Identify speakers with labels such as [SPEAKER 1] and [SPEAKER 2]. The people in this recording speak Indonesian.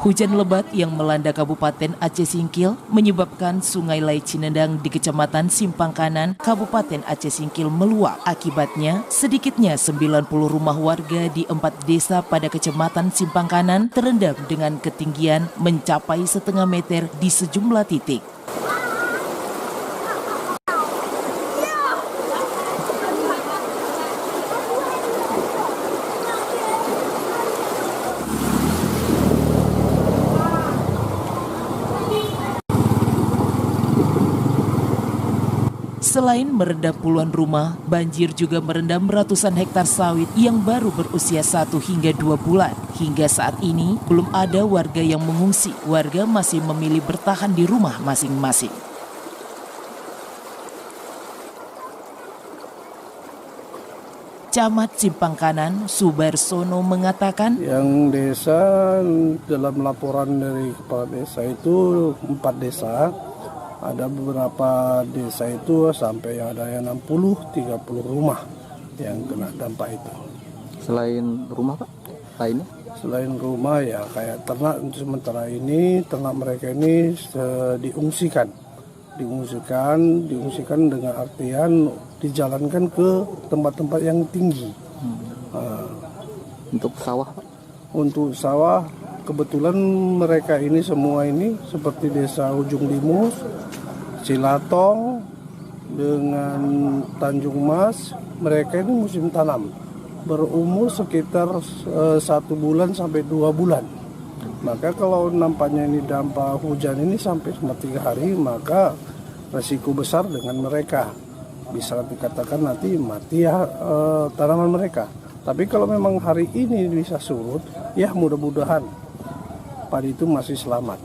[SPEAKER 1] Hujan lebat yang melanda Kabupaten Aceh Singkil menyebabkan Sungai Lai Cinendang di Kecamatan Simpang Kanan, Kabupaten Aceh Singkil meluap. Akibatnya, sedikitnya 90 rumah warga di 4 desa pada Kecamatan Simpang Kanan terendam dengan ketinggian mencapai setengah meter di sejumlah titik. Selain merendam puluhan rumah, banjir juga merendam ratusan hektar sawit yang baru berusia 1 hingga 2 bulan. Hingga saat ini, belum ada warga yang mengungsi. Warga masih memilih bertahan di rumah masing-masing. Camat Simpang Kanan, Subarsono mengatakan,
[SPEAKER 2] yang desa dalam laporan dari kepala desa itu 4 desa. Ada beberapa desa itu sampai ada yang 60-30 rumah yang kena dampak itu.
[SPEAKER 3] Selain rumah Pak, lainnya? Selain
[SPEAKER 2] rumah ya kayak ternak untuk sementara ini, ternak mereka ini diungsikan dengan artian dijalankan ke tempat-tempat yang tinggi.
[SPEAKER 3] Untuk sawah Pak?
[SPEAKER 2] Untuk sawah kebetulan mereka ini semua ini seperti desa Ujung Limus, Cilatong dengan Tanjung Mas, mereka ini musim tanam berumur sekitar 1 bulan sampai 2 bulan. Maka kalau nampaknya ini dampak hujan ini sampai 3 hari, maka resiko besar dengan mereka. Bisa dikatakan nanti mati ya tanaman mereka. Tapi kalau memang hari ini bisa surut, ya mudah-mudahan padi itu masih selamat.